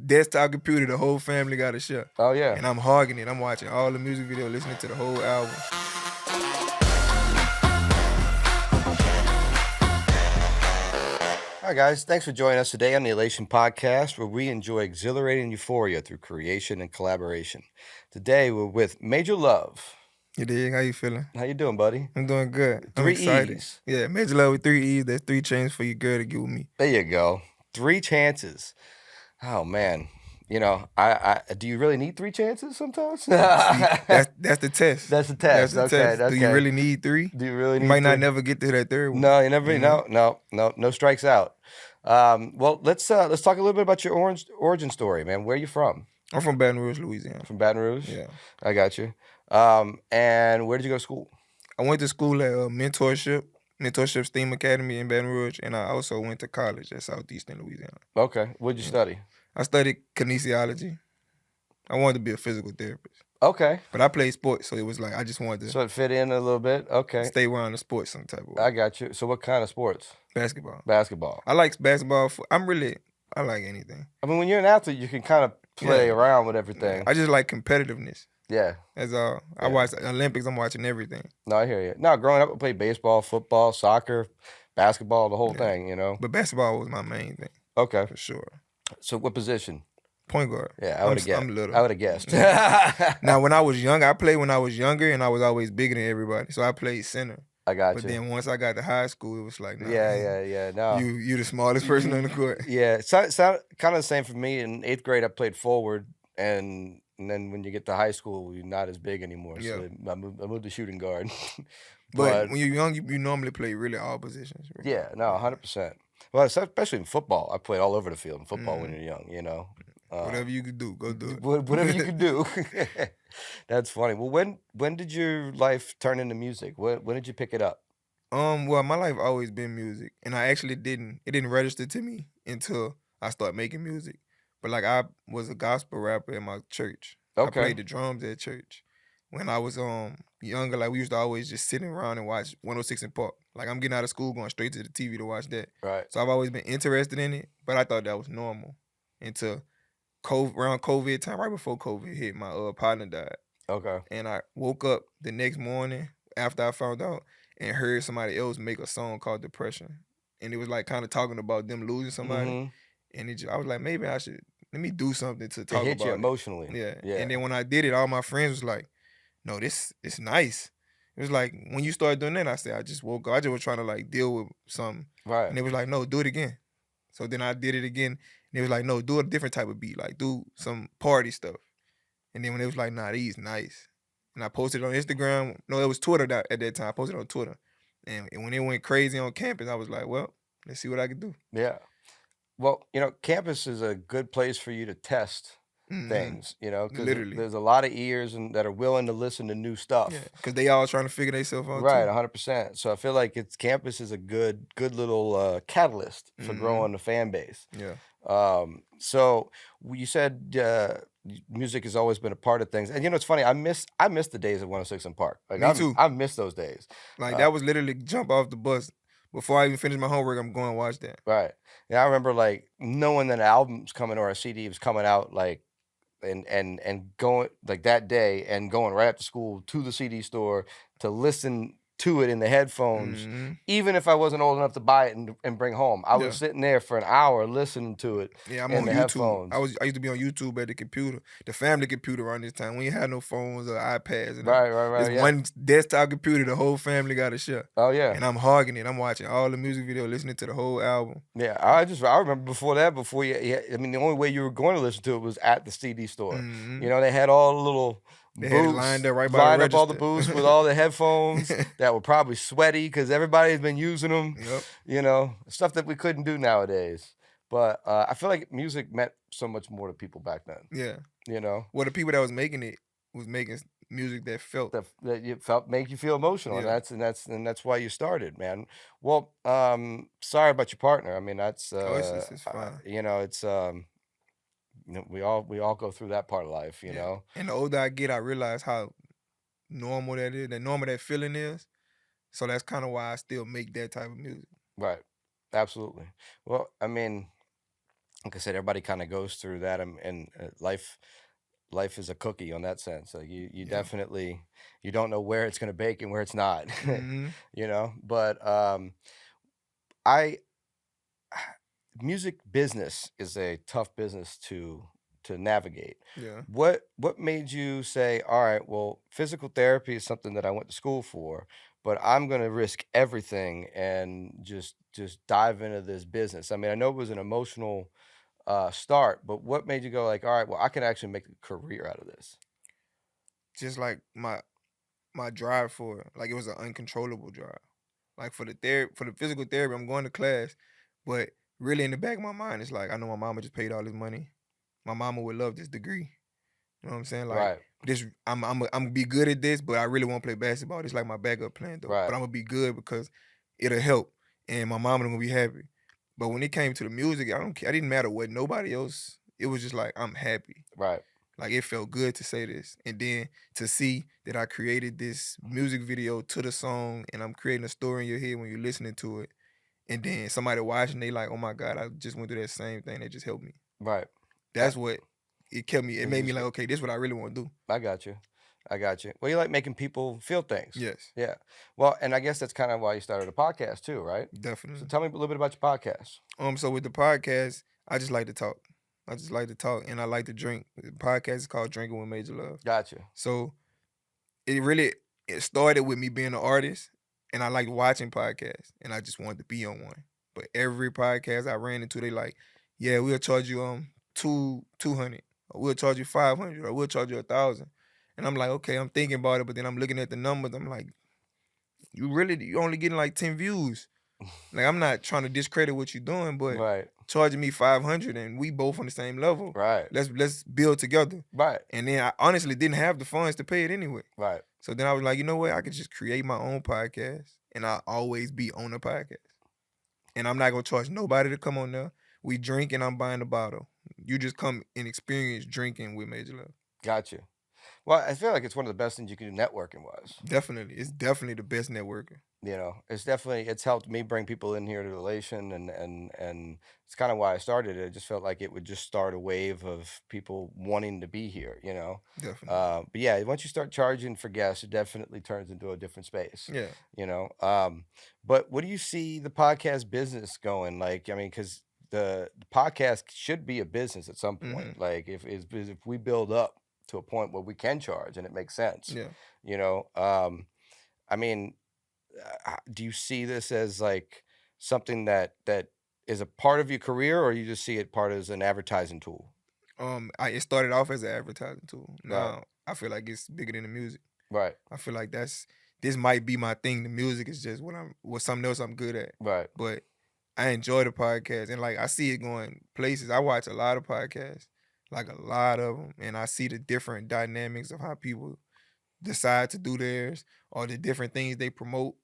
desktop computer the whole family got to share. Oh yeah. And I'm hogging it. I'm watching all the music video, listening to the whole album. All right, guys. Thanks for joining us today on the Elation podcast, where we enjoy exhilarating euphoria through creation and collaboration. Today, we're with Majorloveee. You dig? How you feeling? How you doing, buddy? I'm doing good. I'm 3 excited. E's. Yeah, Majorloveee with 3 E's. That's 3 chances for your girl to get with me. There you go. 3 chances. Oh man. You know, I do you really need 3 chances sometimes? That's the test. That's the test. That's the Okay, test. Do you really need 3? Do you really need? You might not 3? never get to that third one. No, you never. No strikes out. Well, let's talk a little bit about your origin story, man. Where are you from? I'm from Baton Rouge, Louisiana. From Baton Rouge? Yeah. I got you. And where did you go to school? I went to school at Mentorship STEAM Academy in Baton Rouge, and I also went to college at Southeastern Louisiana. Okay. What did you study? I studied kinesiology. I wanted to be a physical therapist. Okay. But I played sports, so it was like I just wanted to So it fit in a little bit? Okay. stay around the sports some type of way. I got you. So what kind of sports? Basketball. Basketball. I like basketball. I like anything. I mean, when you're an athlete, you can kind of play around with everything. I just like competitiveness. Yeah. That's all. I watch Olympics. I'm watching everything. No, I hear you. No, growing up, I played baseball, football, soccer, basketball, the whole thing, you know? But basketball was my main thing. Okay. For sure. So what position? Point guard. Yeah, I would have guessed. I'm little. I would have guessed. Now, when I was younger, I played when I was younger, and I was always bigger than everybody. So I played center. I got But you. then once I got to high school, it was like, nah, Yeah. No. You the smallest person on the court. Yeah, it's kind of the same for me. In 8th grade, I played forward, and then when you get to high school, you're not as big anymore. Yeah. So I moved to shooting guard. But when you're young, you normally play really all positions. Really. Yeah, no, 100%. Well, especially in football, I played all over the field in football when you're young. You know, whatever you could do, go do it. Whatever you could do. That's funny. Well, when did your life turn into music? When did you pick it up? Well, my life always been music, and I actually didn't register to me until I started making music. But like I was a gospel rapper in my church. Okay. I played the drums at church. When I was younger, like we used to always just sit around and watch 106 in Park. Like I'm getting out of school, going straight to the TV to watch that. Right. So I've always been interested in it, but I thought that was normal until around COVID time, right before COVID hit, my partner died. Okay. And I woke up the next morning after I found out and heard somebody else make a song called Depression. And it was like kind of talking about them losing somebody. Mm-hmm. And I was like, maybe I should, let me do something to talk about it. It hit you emotionally. Yeah. Yeah. And then when I did it, all my friends was like, no, it's nice. It was like, when you started doing that, I said, I just woke up. I just was trying to like deal with something. Right. And it was like, no, do it again. So then I did it again. And it was like, no, do a different type of beat. Like do some party stuff. And then when it was like, nah, these nice. And I posted it on Instagram. No, it was Twitter at that time. I posted it on Twitter. And when it went crazy on campus, I was like, well, let's see what I can do. Yeah. Well, you know, campus is a good place for you to test things, you know, because there's a lot of ears that are willing to listen to new stuff. Yeah, because they all trying to figure themselves out. Right, too. 100%. So I feel like campus is a good little catalyst for growing the fan base. Yeah. So you said music has always been a part of things, and you know it's funny. I miss the days of 106 in Park. Like Me too. I miss those days. Like that was literally jump off the bus. Before I even finish my homework, I'm going to watch that. Right. Yeah, I remember like knowing that an album's coming or a CD was coming out, like and going like that day and going right after school to the CD store to listen to it in the headphones, even if I wasn't old enough to buy it and bring home. I was sitting there for an hour listening to it. Yeah, I'm in on the YouTube. Headphones. I used to be on YouTube at the computer, the family computer around this time. We ain't had no phones or iPads. And Right. It's one desktop computer the whole family got to share. Oh yeah. And I'm hogging it. I'm watching all the music video, listening to the whole album. Yeah, I remember before that. I mean, the only way you were going to listen to it was at the CD store. You know, they had all the little. They had it lined up right by the up all the register. booths with all the headphones that were probably sweaty because everybody's been using them. Yep. You know, stuff that we couldn't do nowadays. But I feel like music meant so much more to people back then. Yeah. You know, Well, the people that was making it was making music that felt. that you felt make you feel emotional, Yeah. and that's why you started, man. Well, sorry about your partner. I mean, that's it's fine. you know, it's you know, we all go through that part of life, you know. And the older I get, I realize how normal that is, normal that feeling is. So that's kind of why I still make that type of music. Right. Absolutely. Well, I mean, like I said, everybody kind of goes through that, and life is a cookie on that sense. Like you Yeah. definitely you don't know where it's going to bake and where it's not, Hmm. But I music business is a tough business to navigate. Yeah. What made you say, all right, well, physical therapy is something that I went to school for, but I'm going to risk everything and just dive into this business? I mean, I know it was an emotional start, but what made you go like, all right, well, I can actually make a career out of this? Just like my drive for it, like it was an uncontrollable drive. Like for the physical therapy, I'm going to class, but really in the back of my mind, it's like I know my mama just paid all this money. My mama would love this degree. You know what I'm saying? Like Right, this, I'm gonna be good at this, but I really want to play basketball. It's like my backup plan though. But right, I'm gonna be good because it'll help, and my mama gonna be happy. But when it came to the music, I don't care. I didn't matter what nobody else. It was just like I'm happy. right, Like it felt good to say this, and then to see that I created this music video to the song, and I'm creating a story in your head when you're listening to it, and then somebody watching, they like, oh my god, I just went through that same thing. That just helped me. right. That's what it kept me. It And you made me just like, okay, this is what I really want to do. I got you. I got you. Well, you like making people feel things. Yes, Yeah. Well, and I guess that's kind of why you started a podcast too, right? So definitely. tell me a little bit about your podcast. So with the podcast, I just like to talk. I just like to talk, and I like to drink. The podcast is called Drinking with Major Love. Got you. So it really it started with me being an artist, and I like watching podcasts, and I just wanted to be on one. But every podcast I ran into, they like, yeah, we'll charge you 200, or we'll charge you 500, or we'll charge you 1,000. And I'm like, okay, I'm thinking about it, but then I'm looking at the numbers. I'm like, you only getting like 10 views. Like I'm not trying to discredit what you're doing, but Right. charging me 500 and we both on the same level. Right. Let's build together. Right. And then I honestly didn't have the funds to pay it anyway. Right. So then I was like, you know what? I could just create my own podcast and I'll always be on the podcast. And I'm not gonna charge nobody to come on there. We drink and I'm buying the bottle. You just come and experience drinking with Major Love. Got you. Well, I feel like it's one of the best things you can do networking wise. Definitely. It's definitely the best networker. It's definitely it's helped me bring people in here to Elation, and it's kind of why I started it. I just felt like it would just start a wave of people wanting to be here. Definitely. But yeah, once you start charging for guests, it definitely turns into a different space. Yeah. You know, but what do you see the podcast business going like? I mean, because the podcast should be a business at some Hmm. point. Like if we build up to a point where we can charge and it makes sense, Yeah. you know. I mean, do you see this as like something that is a part of your career, or you just see it part as an advertising tool? It started off as an advertising tool. Right, Now I feel like it's bigger than the music. right, I feel like this might be my thing. The music is just what something else I'm good at. right, But I enjoy the podcast and like I see it going places. I watch a lot of podcasts, like a lot of them, and I see the different dynamics of how people decide to do theirs or the different things they promote.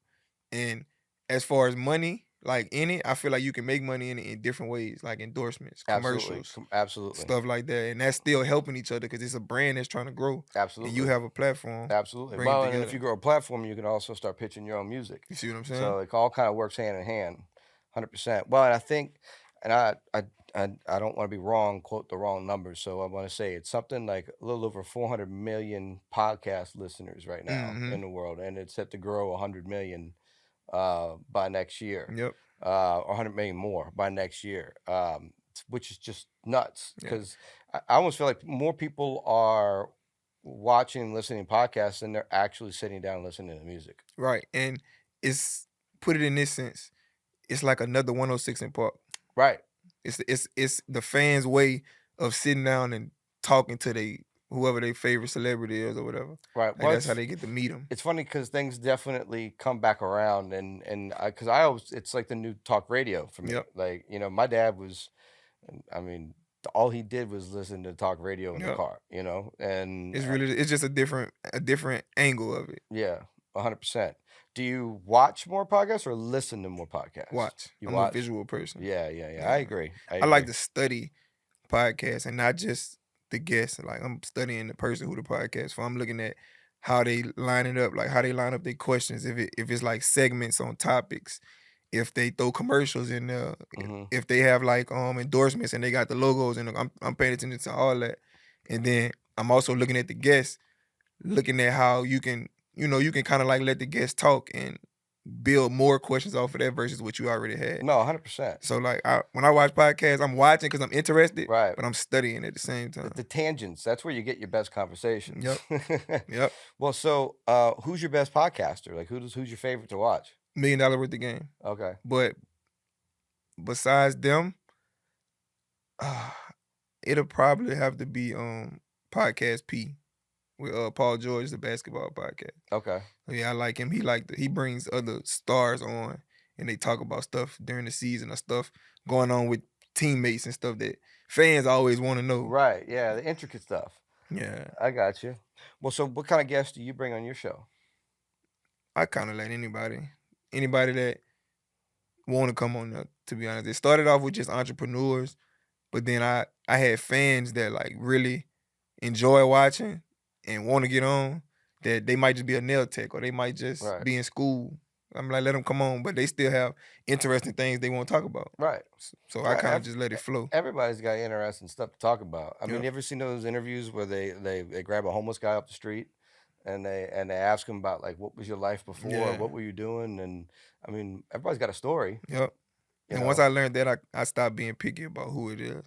And as far as money, like in it, I feel like you can make money in it in different ways, like endorsements, absolutely, commercials, absolutely, stuff like that. And that's still helping each other because it's a brand that's trying to grow, and you absolutely, have a platform, absolutely. bring it Well, and if together. you grow a platform, you can also start pitching your own music. You see what I'm saying? So it all kind of works hand in hand, 100%. Well, and I think, and I don't want to be wrong, quote the wrong numbers. So I want to say it's something like a little over 400 million podcast listeners right now Mm-hmm. in the world, and it's set to grow 100 million by next year, Yep. or 100 million more by next year, which is just nuts Yeah. because I almost feel like more people are watching and listening to podcasts than they're actually sitting down and listening to music. Right. And it's put it in this sense. It's like another 106 in Park. Right. It's the fans' way of sitting down and talking to whoever their favorite celebrity is or whatever. Right. Like Well, that's how they get to meet them. it's funny because things definitely come back around, and because I always it's like the new talk radio for me. Yep. Like my dad was, I mean, all he did was listen to talk radio in the Yep. car. And It's just a different angle of it. yeah, 100%. Do you watch more podcasts or listen to more podcasts? Watch. You I'm a watch? visual person. Yeah, yeah, yeah. I Yeah. agree. I I like agree. to study podcasts and not just the guests. Like I'm studying the person who the podcast for. I'm looking at how they line it up, like how they line up their questions. If it's like segments on topics, if they throw commercials in there, Mm-hmm. if they have like endorsements and they got the logos, and I'm paying attention to all that. And then I'm also looking at the guests, looking at how you can, you can kind of like let the guests talk and build more questions off of that versus what you already had. No, 100%. So like when I watch podcasts, I'm watching because I'm interested, Right. but I'm studying at the same The, time. the tangents, that's where you get your best conversations. Yep. Yep. Well, so who's your best podcaster? Like who's your favorite to watch? $1 million worth of game. Okay. But besides them, uh, it'll probably have to be Podcast P with Paul George, the basketball podcast. Okay. Yeah, I like him. He brings other stars on and they talk about stuff during the season or stuff going on with teammates and stuff that fans always want to know. Right. Yeah, the intricate stuff. Yeah. I got you. Well, so what kind of guests do you bring on your show? I kind of let anybody that want to come on there, to be honest. It started off with just entrepreneurs, but then I had fans that like really enjoy watching and want to get on, that they might just be a nail tech or they might just Right. be in school. I'm like, let them come on, but they still have interesting things they want to talk about. Right. So I kind of just let it flow. Everybody's got interesting stuff to talk about. I mean, Yep. you ever seen those interviews where they grab a homeless guy off the street and they ask him about like what was your life before, Yeah. what were you doing, and I mean everybody's got a story. Yep. You And once know? I learned that, I stopped being picky about who it is.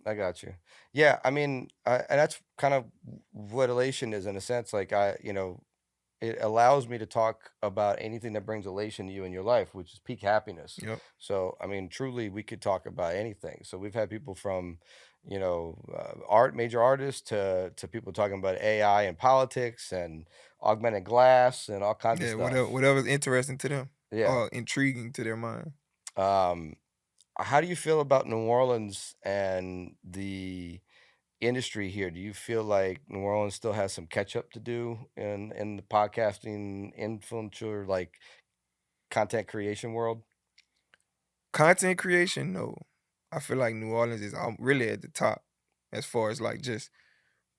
I got you. Yeah, I mean, and that's kind of what elation is in a sense. Like it allows me to talk about anything that brings elation to you in your life, which is peak happiness. Yep. So, I mean, truly, we could talk about anything. So we've had people from, major artists to people talking about AI and politics and augmented glass and all kinds of Yeah, stuff. whatever's interesting to them Yeah. or intriguing to their mind. How do you feel about New Orleans and the industry here? Do you feel like New Orleans still has some catch up to do in the podcasting influencer like content creation world? Content creation, no. I feel like New Orleans is really at the top as far as like just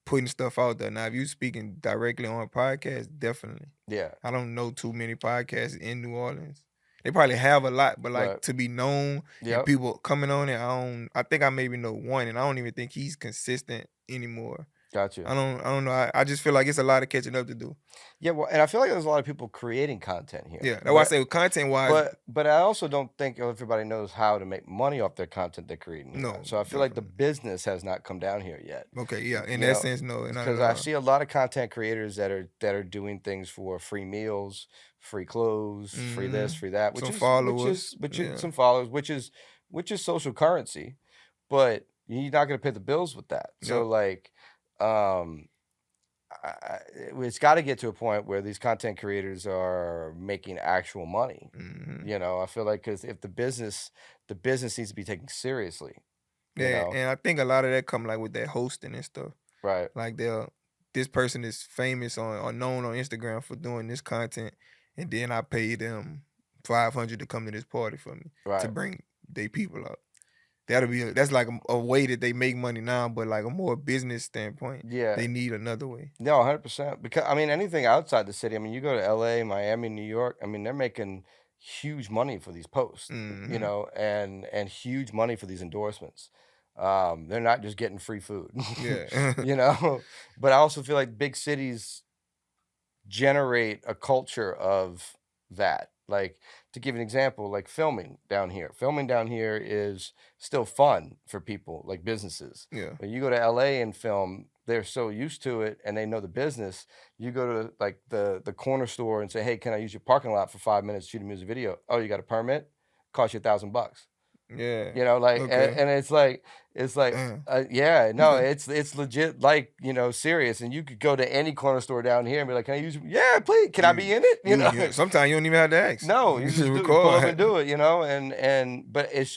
putting stuff out there. Now, if you speaking directly on a podcast, definitely. Yeah. I don't know too many podcasts in New Orleans. They probably have a lot, but like Right. to be known and people coming on it, I think I maybe know one, and I don't even think he's consistent anymore. Gotcha. I don't know. I just feel like it's a lot of catching up to do. Yeah, well, and I feel like there's a lot of people creating content here. Yeah, that's why I say content wise. But I also don't think everybody knows how to make money off their content they're creating. No, So I feel like the business has not come down here yet. Okay, yeah. In that sense, no. Because I see a lot of content creators that are doing things for free meals, free clothes, free this, free that, some followers, some followers, which is social currency, but you're not going to pay the bills with that. So like, it's got to get to a point where these content creators are making actual money. I feel like because if the business needs to be taken seriously. Yeah, and I think a lot of that come like with that hosting and stuff. Right. Like this person is famous or known on Instagram for doing this content, and then I pay them $500 to come to this party for me to bring their people out. That's like a way that they make money now, but like a more business standpoint, they need another way. No, 100%. Because I mean, anything outside the city. I mean, you go to LA, Miami, New York. I mean, they're making huge money for these posts, and huge money for these endorsements. They're not just getting free food, But I also feel like big cities generate a culture of that. Like, to give an example, like filming down here. Filming down here is still fun for people, like businesses. Yeah. When you go to LA and film, they're so used to it and they know the business. You go to like the corner store and say, "Hey, can I use your parking lot for 5 minutes to shoot a music video?" "Oh, you got a permit? Cost you $1,000." Yeah. And it's like it's legit, like, serious. And you could go to any corner store down here and be like, "Can I use?" "Yeah, please. Can I be in it?" Sometimes you don't even have to ask. No, you just pull up and do it, but it's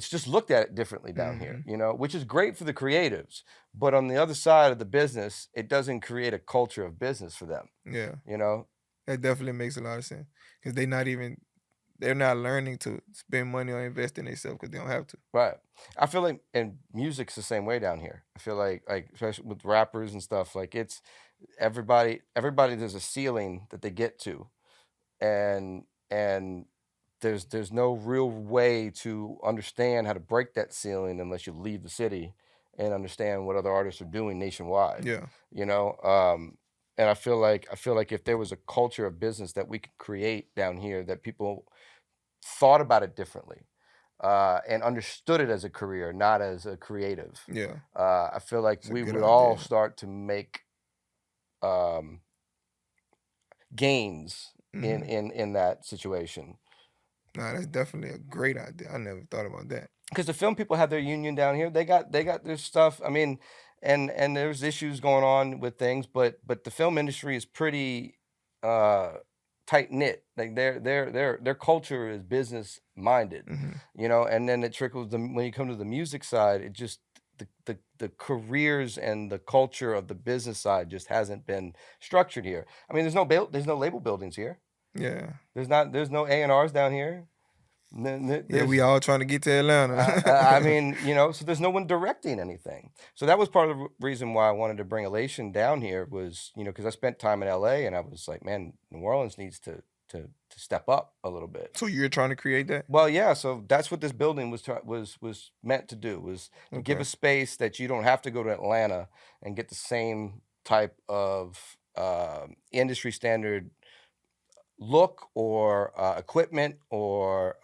just looked at differently down here, which is great for the creatives. But on the other side of the business, it doesn't create a culture of business for them. Yeah. That definitely makes a lot of sense because they're not learning to spend money or invest in themselves because they don't have to. Right. I feel like, and music's the same way down here. I feel like especially with rappers and stuff, like it's everybody there's a ceiling that they get to, and and there's no real way to understand how to break that ceiling unless you leave the city and understand what other artists are doing nationwide. Yeah. You know, and I feel like if there was a culture of business that we could create down here, that people thought about it differently, and understood it as a career, not as a creative. Yeah. I feel like It's a we good would all idea. start to make um, gains in that situation. Nah, that's definitely a great idea. I never thought about that. Because the film people have their union down here. They got their stuff. I mean, and there's issues going on with things, but the film industry is pretty uh tight knit. Like their culture is business minded, Hmm. you know, and then it trickles the when you come to the music side, it just the careers and the culture of the business side just hasn't been structured here. I mean, there's no label buildings here. Yeah. There's no A&Rs down here. Yeah, There's we all trying to get to I Atlanta. mean, you know, so there's no one directing anything. So that was part of the reason why I wanted to bring Elation down here was, you know, because I spent time in LA and I was like, man, New Orleans needs to step up a little bit. So you're trying to create that? Well, yeah, so that's what this building was meant to do, was to give a Okay. space that you don't have to go to Atlanta and get the same type of industry standard look or equipment or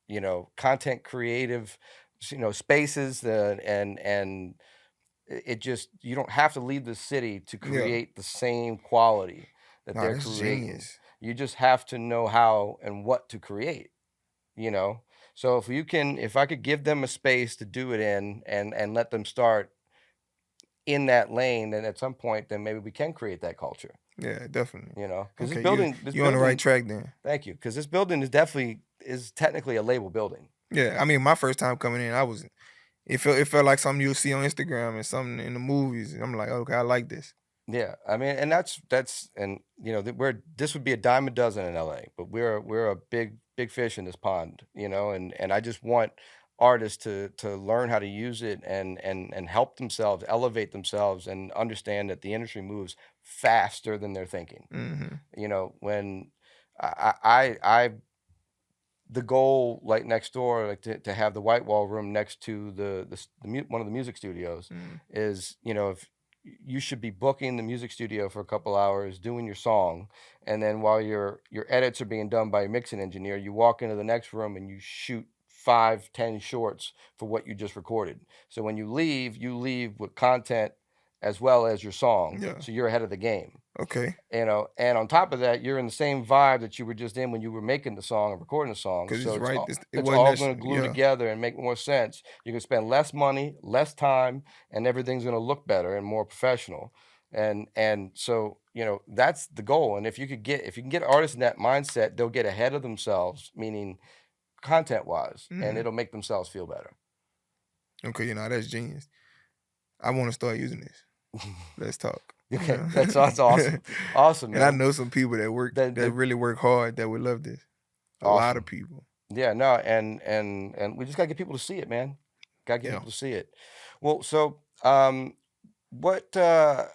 you know, content creative, you know, spaces, and it just, you don't have to leave the city to Yeah. create the same quality that Nah, they're that's creating. genius. You just have to know how and what to create, you know. So if I could give them a space to do it in, and let them start in that lane, then at some point then maybe we can create that culture, Yeah, definitely. you know, because Okay, you on the right track then. thank you, because this building is technically a label building. Yeah, I mean, my first time coming in, it felt like something you'll see on Instagram and something in the movies. I'm like, okay, I like this. Yeah, I mean, and that's and you know, this would be a dime a dozen in LA, but we're a big fish in this pond, you know, and I just want artists to learn how to use it and help themselves, elevate themselves, and understand that the industry moves faster than they're thinking. Hmm. You know, when I the goal, like next door, like to have the white wall room next to one of the music studios, Mm. is, you know, if you should be booking the music studio for a couple hours doing your song, and then while your edits are being done by your mixing engineer, you walk into the next room and you shoot 5, 10 shorts for what you just recorded. So when you leave with content as well as your song, Yeah. so you're ahead of the game, Okay. you know, and on top of that, you're in the same vibe that you were just in when you were making the song and recording the song. Because So it's right. It it's wasn't all that. going to glue Yeah. together and make more sense. You can spend less money, less time, and everything's going to look better and more professional. And so, you know, that's the goal. And if you can get artists in that mindset, they'll get ahead of themselves, meaning content wise, and Hmm. it'll make themselves feel better. Okay, that's genius. I want to start using this. Let's talk. Okay, that's awesome, awesome, And I man. know some people that The really work hard that would love this. A lot of Awesome. people. Yeah, no, and we just gotta get people to see it, man. Gotta get Yeah. people to see it. Well, so what so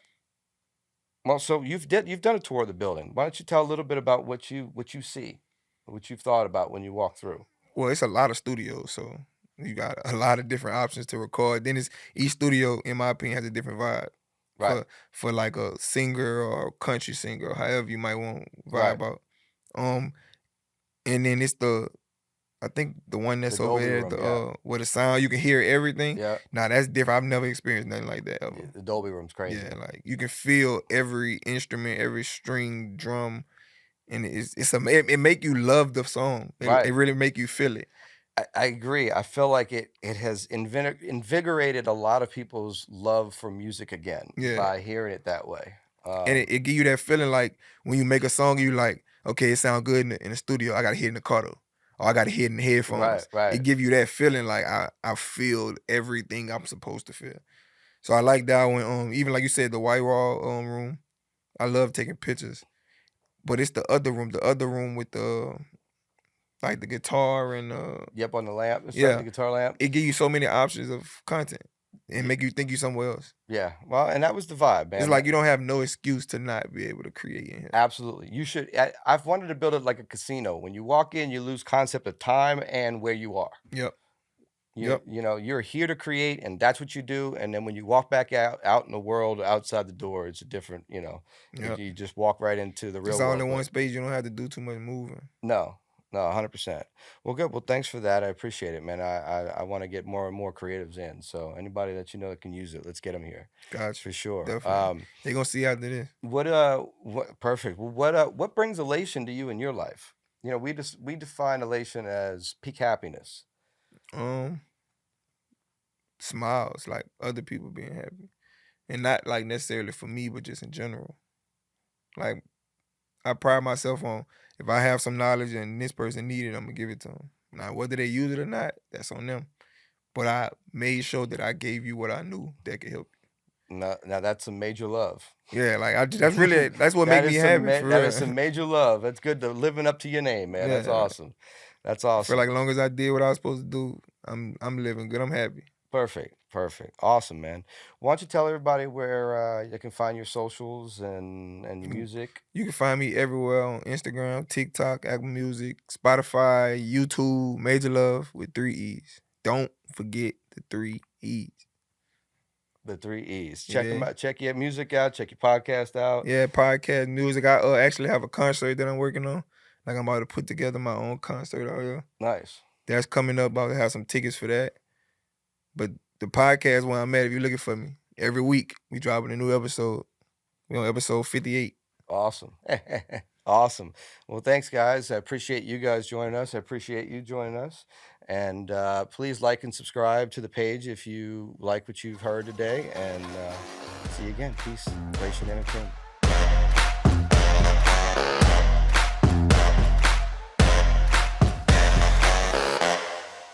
you've done a tour of the building. Why don't you tell a little bit about what you see, what you've thought about when you walk through? Well, it's a lot of studios, so you got a lot of different options to record. Then each studio, in my opinion, has a different vibe Right, for like a singer or country singer, or however you might want right. vibe out. Um, and then it's I think the one The that's over Dolby there, room, yeah. where the sound you can hear everything. Yeah. Nah, that's different. I've never experienced nothing like that Yeah, ever. the Dolby room's Yeah, crazy. like you can feel every instrument, every string, drum, and it make you love the song. It Right. really make you feel it. I agree. I feel like it has invigorated a lot of people's love for music again Yeah. by hearing it that way. And it give you that feeling like when you make a song, you like, okay, it sound good in the studio. I gotta hear it in the car though. Or I gotta hear it in the Right, headphones. right. It give you that feeling like I feel everything I'm supposed to feel. So I like that one. Even like you said, the white wall room. I love taking pictures. But it's the other room with the like the guitar and Yep, on the lamp, it's like yeah. the guitar lamp. It give you so many options of content. and make you think you somewhere else. Yeah. Well, and that was the vibe, man. It's like you don't have no excuse to not be able to create in here. Absolutely. You should. I've wanted to build it like a casino. When you walk in, you lose concept of time and where you are. Yep. You know, you're here to create, and that's what you do. And then when you walk back out in the world, outside the door, it's a different. Yep. You just walk right into the real It's all world. in one space. You don't have to do too much moving. No, 100%. Well, good. Well, thanks for that. I appreciate it, man. I want to get more and more creatives in. So anybody that you know that can use it, let's get them here. Gotcha. For sure. Definitely. They're gonna see after this. What perfect. Well, what brings elation to you in your life? We define elation as peak happiness. Smiles, like other people being happy, and not like necessarily for me, but just in general. Like I pride myself on if I have some knowledge and this person need it, I'm gonna give it to them. Now whether they use it or not, that's on them. But I made sure that I gave you what I knew that could help you. Now that's a major love. Yeah, like that's what That makes me is happy. That is some major love. That's good to living up to your name, man. That's Yeah. awesome. That's I awesome. feel like as long as I did what I was supposed to do, I'm living good. I'm happy. Perfect. Awesome, man. Why don't you tell everybody where you can find your socials and your music? You can find me everywhere on Instagram, TikTok, Apple Music, Spotify, YouTube, Majorloveee with 3 E's. Don't forget the 3 E's. The 3 E's. Check them out. Check your music out. Check your podcast out. Yeah, podcast, music. I actually have a concert that I'm working on. Like I'm about to put together my own concert out here. Nice. That's coming up. About to have some tickets for that. But the podcast where I'm at, if you're looking for me, every week we dropping a new episode. We're on episode 58. Awesome. Awesome. Well, thanks, guys. I appreciate you guys joining us. I appreciate you joining us. And please like and subscribe to the page if you like what you've heard today. And see you again. Peace. Elationent.